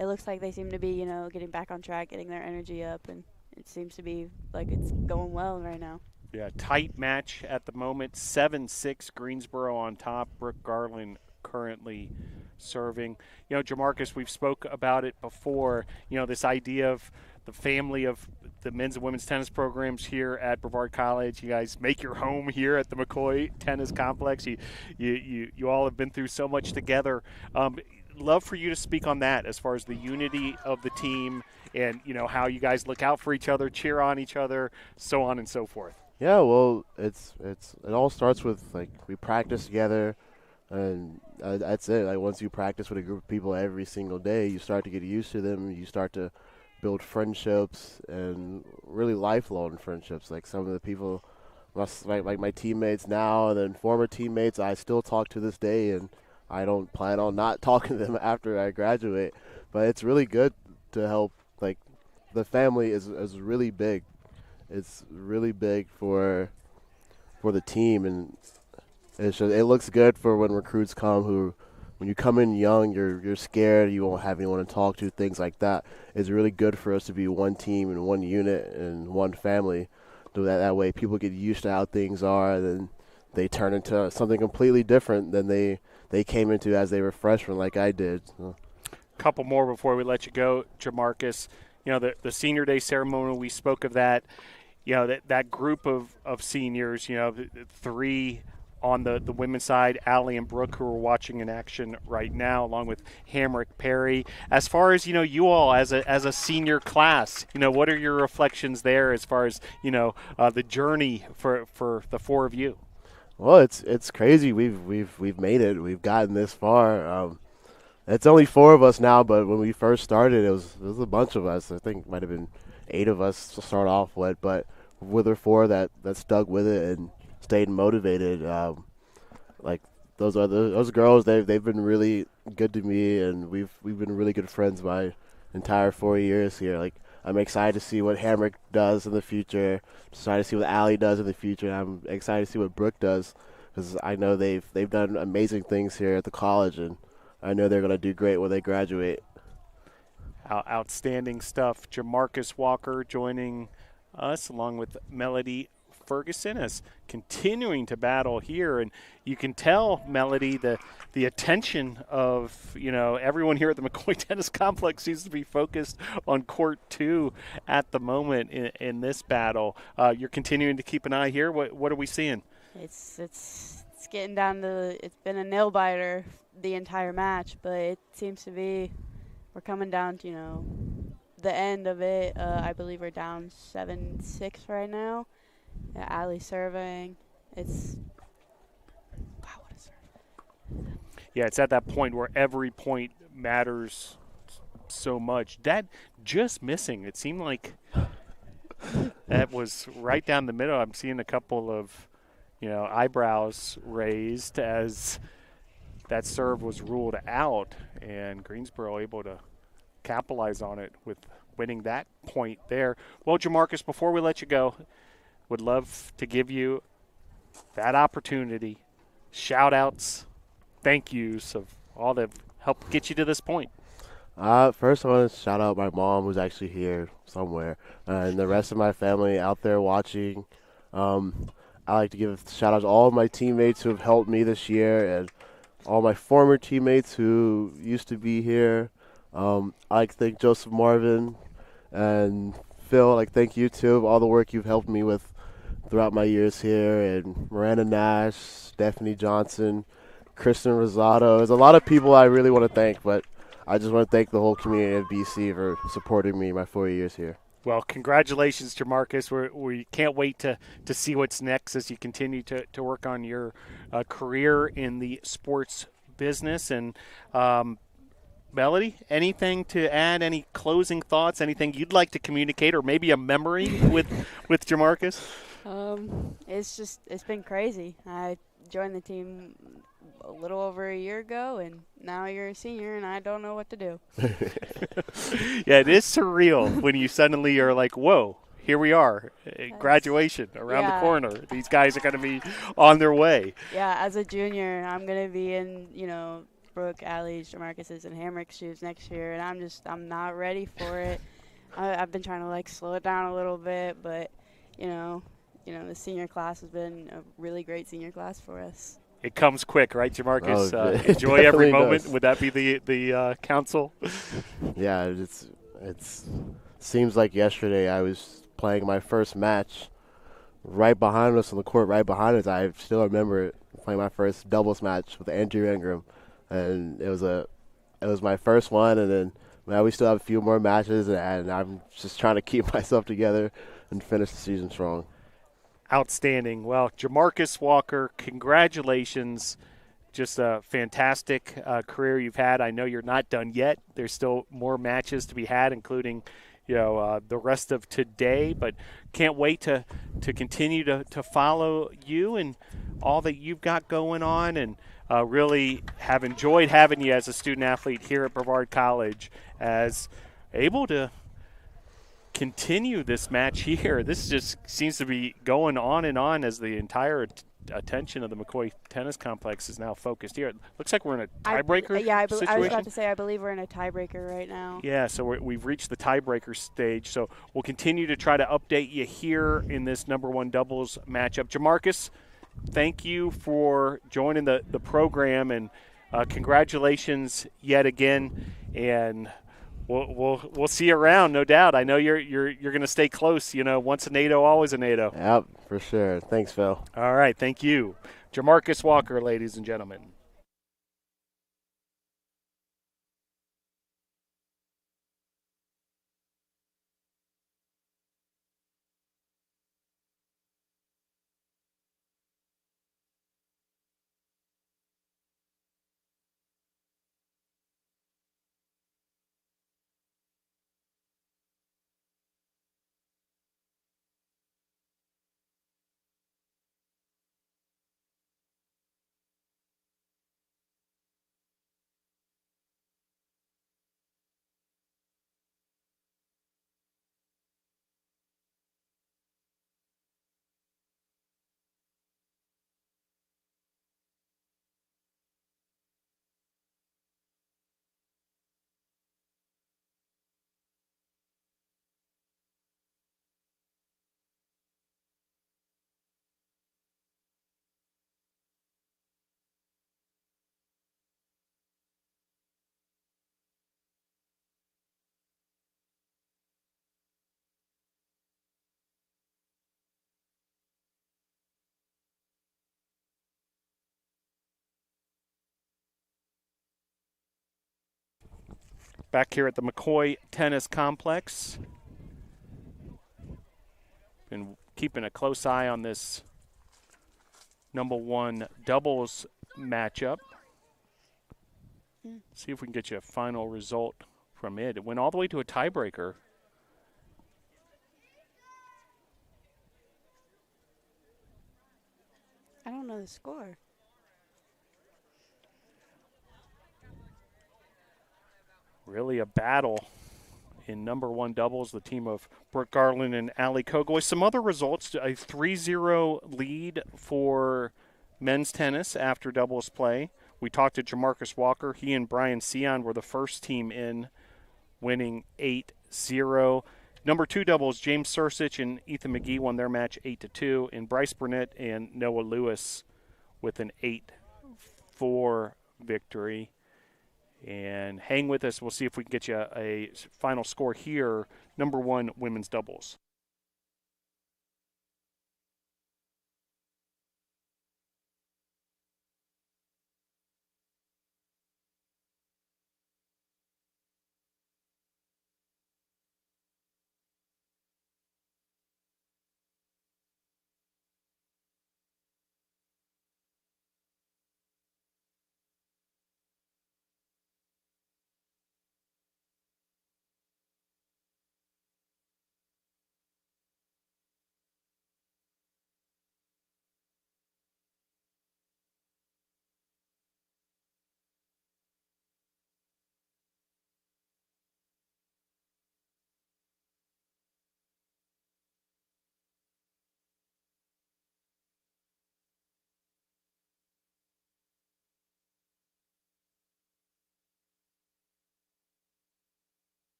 it looks like they seem to be, getting back on track, getting their energy up, and it seems to be like it's going well right now. Yeah, tight match at the moment. 7-6 Greensboro on top. Brooke Garland currently serving. Jamarcus, we've spoke about it before. This idea of the family of the men's and women's tennis programs here at Brevard College. You guys make your home here at the McCoy Tennis Complex. You all have been through so much together. Love for you to speak on that as far as the unity of the team and, how you guys look out for each other, cheer on each other, so on and so forth. Yeah, well, it all starts with, we practice together, and that's it. Once you practice with a group of people every single day, you start to get used to them. You start to build friendships and really lifelong friendships. Some of the people my teammates now and then former teammates I still talk to this day, and I don't plan on not talking to them after I graduate. But it's really good to help. Like, the family is really big. It's really big for the team, and it looks good for when recruits come who, when you come in young, you're scared, you won't have anyone to talk to, things like that. It's really good for us to be one team and one unit and one family. So that way people get used to how things are, and then they turn into something completely different than they came into as they were freshmen, like I did. So. Couple more before we let you go, Jamarcus. The senior day ceremony, we spoke of that. That group of seniors, three on the women's side, Allie and Brooke, who are watching in action right now, along with Hamrick, Perry. As far as, you all as a senior class, what are your reflections there as far as, the journey for the four of you? Well, it's crazy. We've made it. We've gotten this far. It's only four of us now, but when we first started, it was a bunch of us. I think it might have been 8 of us to start off with, but with the 4 that stuck with it and stayed motivated. Like those girls, they've been really good to me, and we've been really good friends my entire 4 years here. Like, I'm excited to see what Hamrick does in the future. I'm excited to see what Allie does in the future. I'm excited to see what Brooke does, because I know they've done amazing things here at the college, and I know they're going to do great when they graduate. Outstanding stuff. Jamarcus Walker joining us along with Melody Ferguson is continuing to battle here, and you can tell, Melody, the attention of everyone here at the McCoy Tennis Complex seems to be focused on court 2 at the moment in this battle. You're continuing to keep an eye here. What are we seeing? It's getting down to, it's been a nail biter the entire match, but it seems to be, we're coming down to the end of it. I believe we're down 7-6 right now. Allie serving. Wow, what a serve. Yeah, it's at that point where every point matters so much. That just missing. It seemed like that was right down the middle. I'm seeing a couple of, eyebrows raised as that serve was ruled out, and Greensboro able to capitalize on it with winning that point there. Well, Jamarcus, before we let you go, would love to give you that opportunity. Shout-outs, thank yous of all that have helped get you to this point. First, I want to shout out my mom, who's actually here somewhere, and the rest of my family out there watching. I like to give shout-outs to all of my teammates who have helped me this year, and all my former teammates who used to be here. I like to thank Joseph Marvin and Phil. Thank you, too, for all the work you've helped me with throughout my years here, and Miranda Nash, Stephanie Johnson, Kristen Rosado. There's a lot of people I really want to thank, but I just want to thank the whole community of BC for supporting me my 4 years here. Well, congratulations, Jamarcus. We can't wait to see what's next as you continue to work on your career in the sports business. And Melody, anything to add? Any closing thoughts? Anything you'd like to communicate, or maybe a memory with Jamarcus? It's been crazy. I joined the team a little over a year ago, and now you're a senior, and I don't know what to do. Yeah, it is surreal when you suddenly are like, whoa, here we are, graduation around the corner. These guys are going to be on their way. Yeah, as a junior, I'm going to be in, Brooke, Allie's, Jamarcus's, and Hamrick's shoes next year, and I'm not ready for it. I've been trying to, slow it down a little bit, but, the senior class has been a really great senior class for us. It comes quick, right, Jamarcus? It enjoy every moment. does. Would that be the counsel? Yeah, it seems like yesterday I was playing my first match right behind us on the court, right behind us. I still remember playing my first doubles match with Andrew Ingram, and it was my first one. And then we still have a few more matches, and I'm just trying to keep myself together and finish the season strong. Outstanding. Well, Jamarcus Walker, congratulations. Just a fantastic career you've had. I know you're not done yet. There's still more matches to be had, including the rest of today. But can't wait to continue to follow you and all that you've got going on, and really have enjoyed having you as a student athlete here at Brevard College, as able to continue this match here. This just seems to be going on and on as the entire attention of the McCoy Tennis Complex is now focused here. It looks like we're in a tiebreaker I situation. was about to say, I believe we're in a tiebreaker right now. Yeah, so we've reached the tiebreaker stage. So we'll continue to try to update you here in this #1 doubles matchup. Jamarcus, thank you for joining the program, and congratulations yet again. And we'll see you around, no doubt. I know you're going to stay close. Once a NATO, always a NATO. Yep, for sure. Thanks, Phil. All right, thank you, Jamarcus Walker, ladies and gentlemen. Back here at the McCoy Tennis Complex. Been keeping a close eye on this #1 doubles matchup. See if we can get you a final result from it. It went all the way to a tiebreaker. I don't know the score. Really a battle in #1 doubles, the team of Brooke Garland and Allie Kogoy. Some other results, a 3-0 lead for men's tennis after doubles play. We talked to Jamarcus Walker. He and Brian Sion were the first team in, winning 8-0. #2 doubles, James Sursich and Ethan McGee won their match 8-2, and Bryce Burnett and Noah Lewis with an 8-4 victory. And hang with us. We'll see if we can get you a final score here. #1 women's doubles.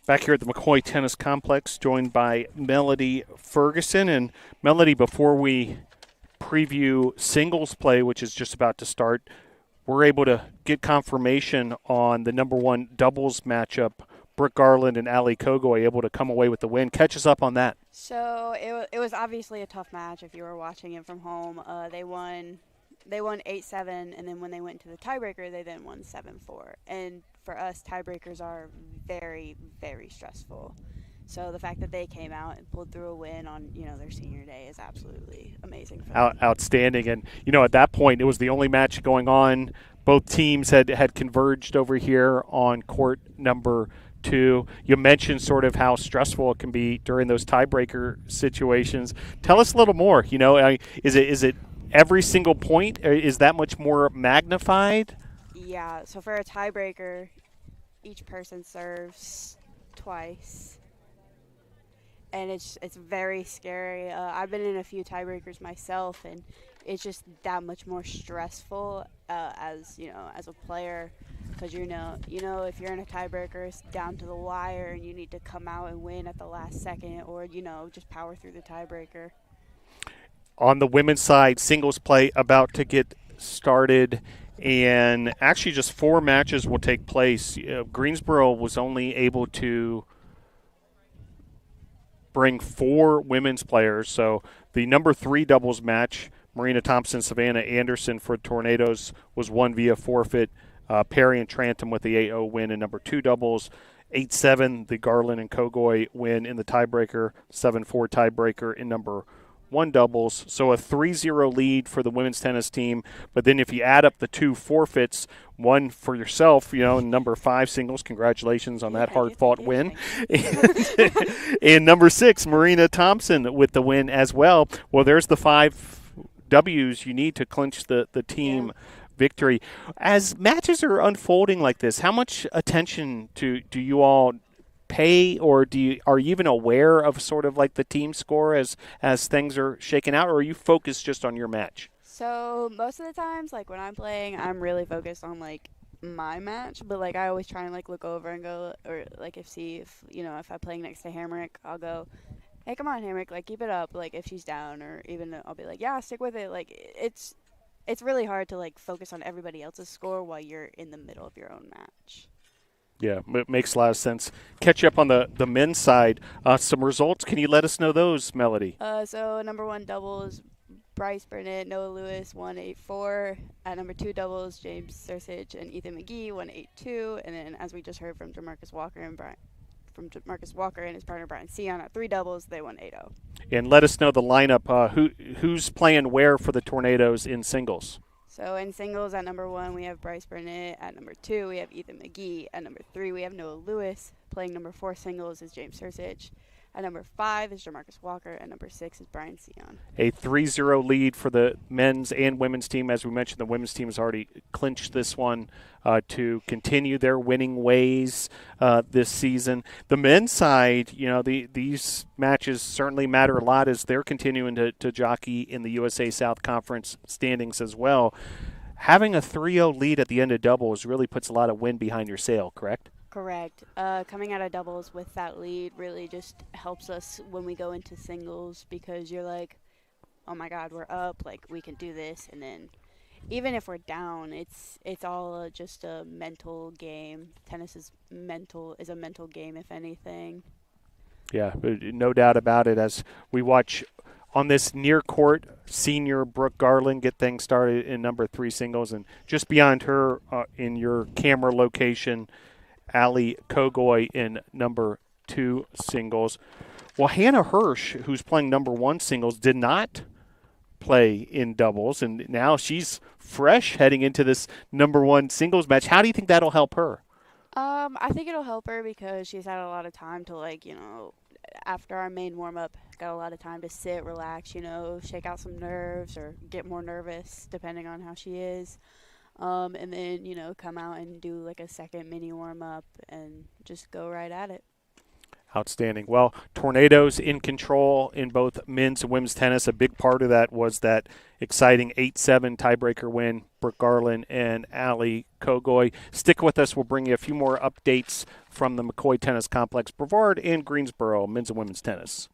Back here at the McCoy Tennis Complex, joined by Melody Ferguson. And Melody, before we preview singles play, which is just about to start, we're able to get confirmation on the number one doubles matchup. Brooke Garland and Ali Kogoy able to come away with the win. Catch us up on that. So it was obviously a tough match if you were watching it from home. They won 8-7, and then when they went to the tiebreaker, they then won 7-4. And for us, tiebreakers are very, very stressful. So the fact that they came out and pulled through a win on their senior day is absolutely amazing for them. Outstanding. And at that point, it was the only match going on. Both teams had converged over here on court number 2. You mentioned sort of how stressful it can be during those tiebreaker situations. Tell us a little more. Is it every single point? Is that much more magnified? Yeah. So for a tiebreaker, each person serves twice, and it's very scary. I've been in a few tiebreakers myself, and it's just that much more stressful as a player. Because if you're in a tiebreaker, it's down to the wire, and you need to come out and win at the last second, or just power through the tiebreaker. On the women's side, singles play about to get started, and actually just 4 matches will take place. Greensboro was only able to bring 4 women's players, so the number 3 doubles match, Marina Thompson, Savannah Anderson for Tornadoes, was won via forfeit. Perry and Trantham with the 8-0 win in number 2 doubles. 8-7, the Garland and Kogoy win in the tiebreaker. 7-4 tiebreaker in number 1 doubles. So a 3-0 lead for the women's tennis team. But then if you add up the 2 forfeits, one for yourself, in number 5 singles, congratulations on that hard-fought win. And number 6, Marina Thompson with the win as well. Well, there's the 5 W's you need to clinch the team victory. As matches are unfolding like this, how much attention do you all pay, or are you even aware of sort of like the team score as things are shaking out, or are you focused just on your match? So most of the times, like when I'm playing, I'm really focused on like my match, but like I always try and like look over and go, or like if I'm playing next to Hamrick, I'll go, hey, come on, Hamrick, like keep it up, like if she's down, or even I'll be like, yeah, stick with it. Like it's really hard to like focus on everybody else's score while you're in the middle of your own match. Yeah, it makes a lot of sense. Catch up on the men's side. Some results. Can you let us know those, Melody? So number 1 doubles, Bryce Burnett, Noah Lewis won 8-4. At number 2 doubles, James Sursich and Ethan McGee won 8-2. And then as we just heard from Jamarcus Walker and his partner Brian Sion at 3 doubles, they won 8-0. And let us know the lineup. Who's playing where for the Tornadoes in singles? So in singles, at number 1, we have Bryce Burnett. At number 2, we have Ethan McGee. At number 3, we have Noah Lewis. Playing number 4 singles is James Sursich. At number 5 is Jamarcus Walker. At number 6 is Brian Sion. A 3-0 lead for the men's and women's team. As we mentioned, the women's team has already clinched this one to continue their winning ways this season. The men's side, these matches certainly matter a lot as they're continuing to jockey in the USA South Conference standings as well. Having a 3-0 lead at the end of doubles really puts a lot of wind behind your sail, correct? Correct. Coming out of doubles with that lead really just helps us when we go into singles, because you're like, oh my God, we're up, like we can do this. And then even if we're down, it's all just a mental game. Tennis is a mental game, if anything. Yeah, no doubt about it. As we watch on this near court, senior Brooke Garland get things started in number 3 singles, and just beyond her in your camera location, Ali Kogoy in number 2 singles. Well, Hannah Hirsch, who's playing number 1 singles, did not play in doubles, and now she's fresh heading into this number 1 singles match. How do you think that'll help her? I think it'll help her because she's had a lot of time to after our main warm-up, got a lot of time to sit, relax, shake out some nerves or get more nervous depending on how she is. And then, come out and do like a second mini warm-up and just go right at it. Outstanding. Well, tornadoes in control in both men's and women's tennis. A big part of that was that exciting 8-7 tiebreaker win, Brooke Garland and Ali Kogoy. Stick with us. We'll bring you a few more updates from the McCoy Tennis Complex, Brevard and Greensboro, men's and women's tennis.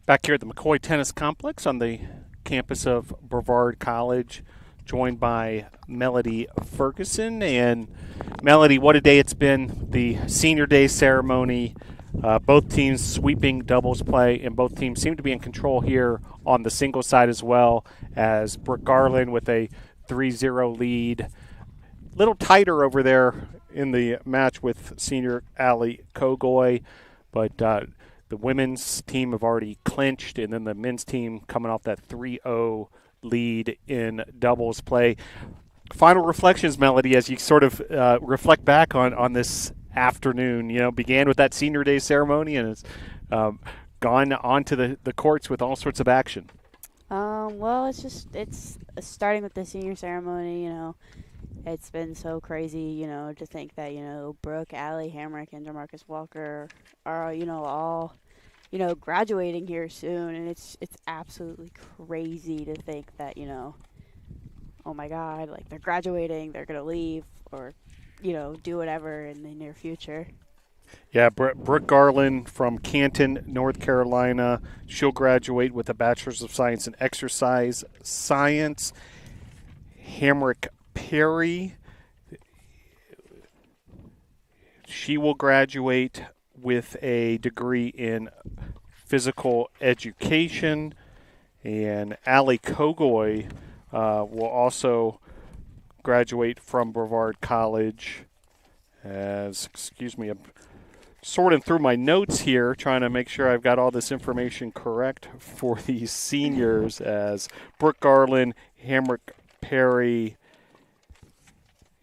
Back here at the McCoy Tennis Complex on the campus of Brevard College, joined by Melody Ferguson. And Melody, what a day it's been. The senior day ceremony, both teams sweeping doubles play, and both teams seem to be in control here on the singles side as well, as Brooke Garland with a 3-0 lead. Little tighter over there in the match with senior Ali Kogoy, but the women's team have already clinched, and then the men's team coming off that 3-0 lead in doubles play. Final reflections, Melody, as you sort of reflect back on this afternoon. You know, began with that senior day ceremony and has gone onto the courts with all sorts of action. Well, it's starting with the senior ceremony, you know. It's been so crazy, you know, to think that, you know, Brooke, Allie, Hamrick, and Jamarcus Walker are, you know, all, you know, graduating here soon. And it's absolutely crazy to think that, you know, oh my God, like they're graduating, they're going to leave or, you know, do whatever in the near future. Yeah, Brooke Garland from Canton, North Carolina. She'll graduate with a Bachelor's of Science in Exercise Science. Hamrick Perry, she will graduate with a degree in physical education. And Ali Kogoy will also graduate from Brevard College as, excuse me, I'm sorting through my notes here, trying to make sure I've got all this information correct for these seniors, as Brooke Garland, Hamrick Perry,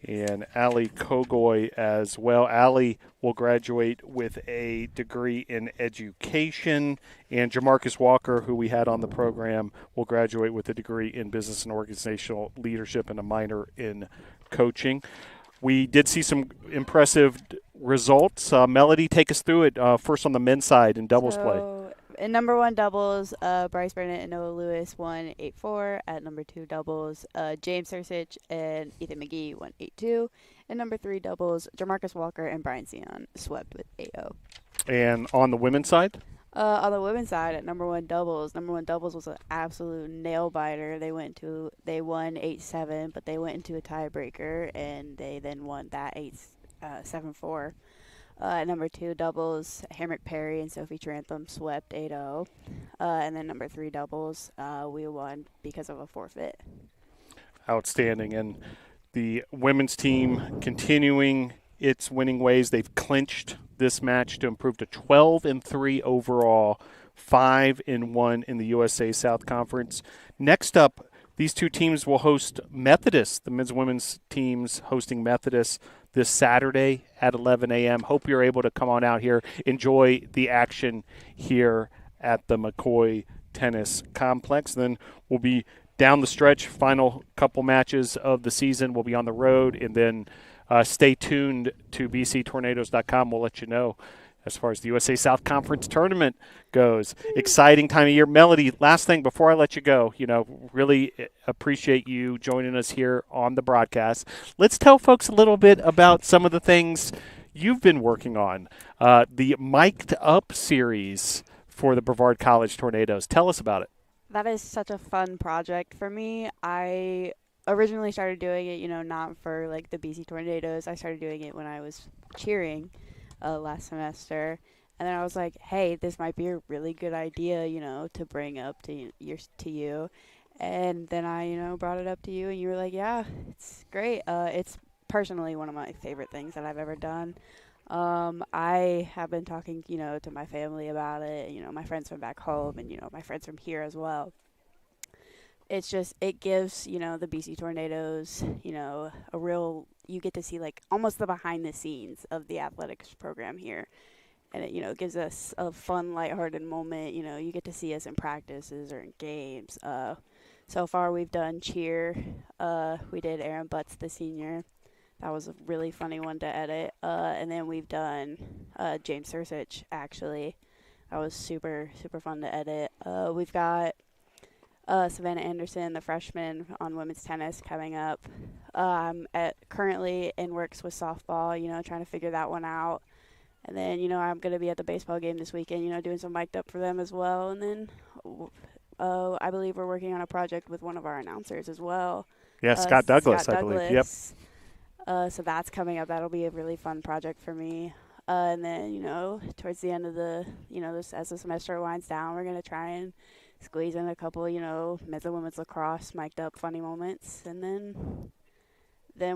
and Ali Kogoy as well. Ali will graduate with a degree in education, and Jamarcus Walker, who we had on the program, will graduate with a degree in business and organizational leadership and a minor in coaching. We did see some impressive results. Melody, take us through it. First on the men's side in doubles play. In number one doubles, Bryce Burnett and Noah Lewis won 8-4. At number two doubles, James Sursich and Ethan McGee won 8-2. And number three doubles, Jamarcus Walker and Brian Sion swept with 8-0. And on the women's side? On the women's side, at number one doubles was an absolute nail biter. They won 8-7, but they went into a tiebreaker, and they then won that 7-4. At number two doubles, Hamrick Perry and Sophie Trantham swept 8-0. And then number three doubles, we won because of a forfeit. Outstanding. And the women's team continuing its winning ways. They've clinched this match to improve to 12-3 overall, 5-1 in the USA South Conference. Next up, these two teams will host Methodist, the men's and women's teams hosting Methodist this Saturday at 11 a.m. Hope you're able to come on out here, enjoy the action here at the McCoy Tennis Complex. Then we'll be down the stretch, final couple matches of the season. We'll be on the road, and then stay tuned to bctornadoes.com. We'll let you know as far as the USA South Conference tournament goes. Exciting time of year. Melody, last thing before I let you go, you know, really appreciate you joining us here on the broadcast. Let's tell folks a little bit about some of the things you've been working on. The Mic'd Up series for the Brevard College Tornadoes. Tell us about it. That is such a fun project for me. I originally started doing it, you know, not for like the BC Tornadoes. I started doing it when I was cheering last semester, and then I was like, hey, this might be a really good idea, you know, to bring up to you. And then I, you know, brought it up to you, and you were like, yeah, it's great. It's personally one of my favorite things that I've ever done. I have been talking, you know, to my family about it, you know, my friends from back home, and, you know, my friends from here as well. It's just, it gives, you know, the BC Tornadoes, you know, you get to see like almost the behind the scenes of the athletics program here. And it, you know, gives us a fun, lighthearted moment. You know, you get to see us in practices or in games. So far we've done cheer. We did Aaron Butts, the senior. That was a really funny one to edit. And then we've done James Sursich, actually. That was super, super fun to edit. We've got Savannah Anderson, the freshman on women's tennis, coming up. I'm currently in works with softball, you know, trying to figure that one out. And then, you know, I'm going to be at the baseball game this weekend, you know, doing some mic'd up for them as well. And then I believe we're working on a project with one of our announcers as well. Yeah, Scott Douglas, Scott I believe. Douglas. Yep. So that's coming up. That'll be a really fun project for me. And then, you know, towards the end of the, you know, as the semester winds down, we're going to try and squeeze in a couple, you know, men's and women's lacrosse mic'd up funny moments. And then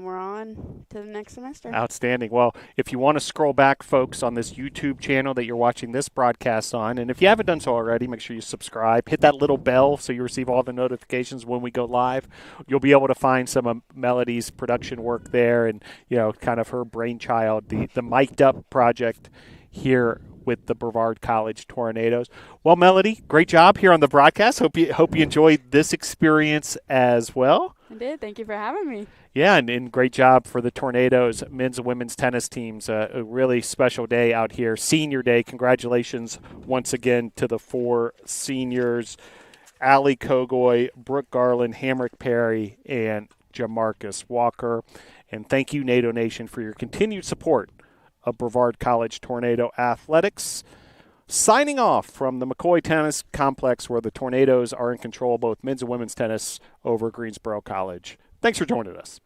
we're on to the next semester. Outstanding. Well, if you want to scroll back, folks, on this YouTube channel that you're watching this broadcast on, and if you haven't done so already, make sure you subscribe. Hit that little bell so you receive all the notifications when we go live. You'll be able to find some of Melody's production work there and, you know, kind of her brainchild, the mic'd up project here with the Brevard College Tornadoes. Well, Melody, great job here on the broadcast. Hope you enjoyed this experience as well. I did. Thank you for having me. Yeah, and great job for the Tornadoes men's and women's tennis teams. A really special day out here. Senior day. Congratulations once again to the 4 seniors, Allie Kogoy, Brooke Garland, Hamrick Perry, and Jamarcus Walker. And thank you, NATO Nation, for your continued support of Brevard College Tornado Athletics. Signing off from the McCoy Tennis Complex, where the Tornadoes are in control of both men's and women's tennis over Greensboro College. Thanks for joining us.